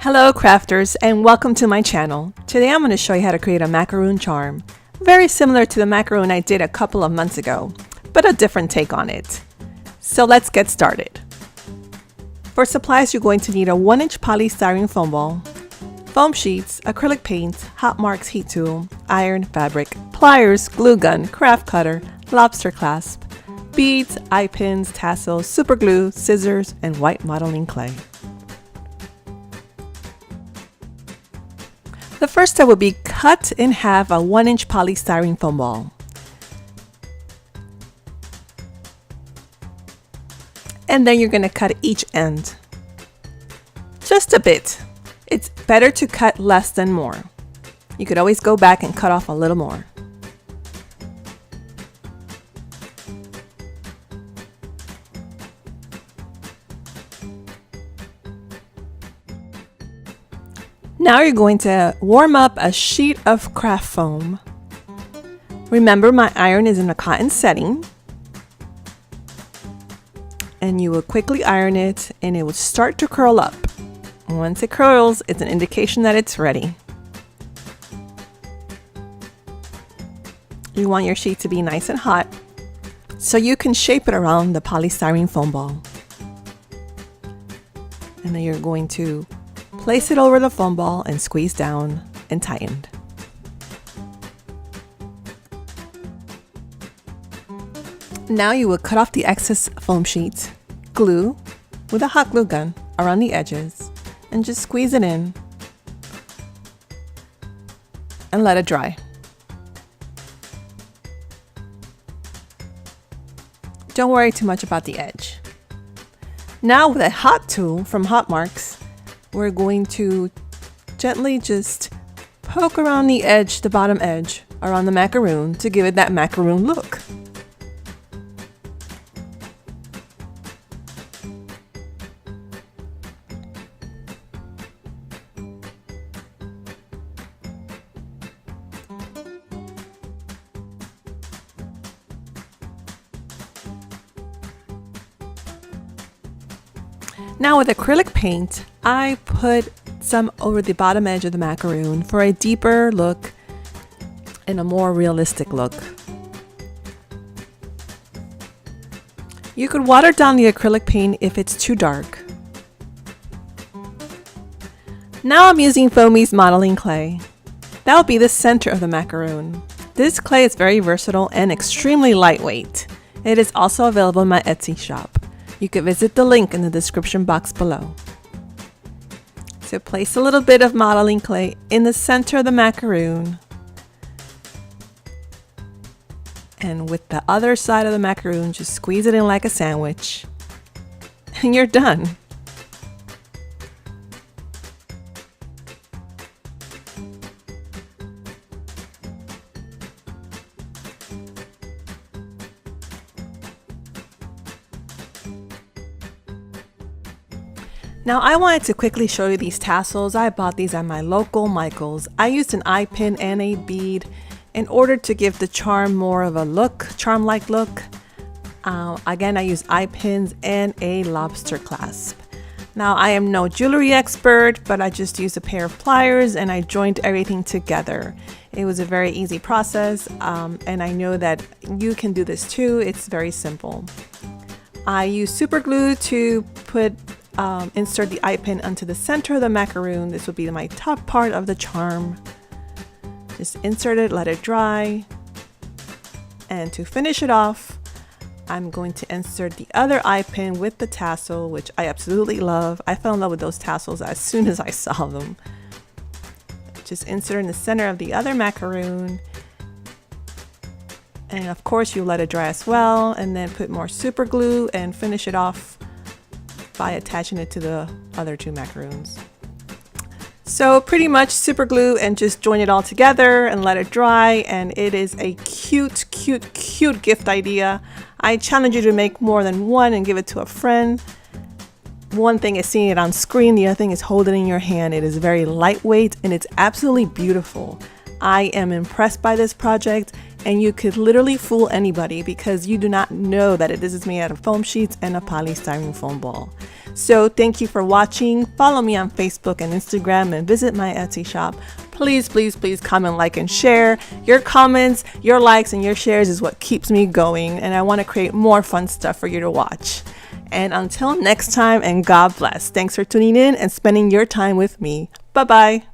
Hello crafters and welcome to my channel. Today I'm going to show you how to create a macaroon charm. Very similar to the macaroon I did a couple of months ago, but a different take on it. So let's get started. For supplies you're going to need a 1-inch polystyrene foam ball, foam sheets, acrylic paint, hot marks heat tool, iron, fabric, pliers, glue gun, craft cutter, lobster clasp, beads, eye pins, tassels, super glue, scissors, and white modeling clay. The first step would be cut in half a 1-inch polystyrene foam ball. And then you're going to cut each end. Just a bit. It's better to cut less than more. You could always go back and cut off a little more. Now you're going to warm up a sheet of craft foam. Remember, my iron is in a cotton setting. And you will quickly iron it and it will start to curl up. Once it curls, it's an indication that it's ready. You want your sheet to be nice and hot so you can shape it around the polystyrene foam ball. And then you're going to place it over the foam ball and squeeze down and tighten. Now you will cut off the excess foam sheet, glue with a hot glue gun around the edges, and just squeeze it in and let it dry. Don't worry too much about the edge. Now with a hot tool from Hot Marks, we're going to gently just poke around the edge, the bottom edge, around the macaroon to give it that macaroon look. Now with acrylic paint, I put some over the bottom edge of the macaroon for a deeper look and a more realistic look. You could water down the acrylic paint if it's too dark. Now I'm using Foamy's modeling clay. That will be the center of the macaroon. This clay is very versatile and extremely lightweight. It is also available in my Etsy shop. You can visit the link in the description box below. So place a little bit of modeling clay in the center of the macaroon. And with the other side of the macaroon, just squeeze it in like a sandwich. And you're done. Now I wanted to quickly show you these tassels. I bought these at my local Michael's. I used an eye pin and a bead in order to give the charm more of a look, charm-like look. Again, I use eye pins and a lobster clasp. Now I am no jewelry expert, but I just used a pair of pliers and I joined everything together. It was a very easy process, and I know that you can do this too. It's very simple. I use super glue to insert the eye pin onto the center of the macaroon. This will be my top part of the charm. Just insert it, let it dry. And to finish it off, I'm going to insert the other eye pin with the tassel, which I absolutely love. I fell in love with those tassels as soon as I saw them. Just insert in the center of the other macaroon. And of course you let it dry as well, and then put more super glue and finish it off by attaching it to the other two macaroons. So pretty much super glue and just join it all together and let it dry, and it is a cute, cute, cute gift idea. I challenge you to make more than one and give it to a friend. One thing is seeing it on screen, the other thing is holding it in your hand. It is very lightweight and it's absolutely beautiful. I am impressed by this project, and you could literally fool anybody because you do not know that this is made out of foam sheets and a polystyrene foam ball. So thank you for watching. Follow me on Facebook and Instagram and visit my Etsy shop. Please, please, please comment, like, and share. Your comments, your likes, and your shares is what keeps me going, and I want to create more fun stuff for you to watch. And until next time, and God bless. Thanks for tuning in and spending your time with me. Bye-bye.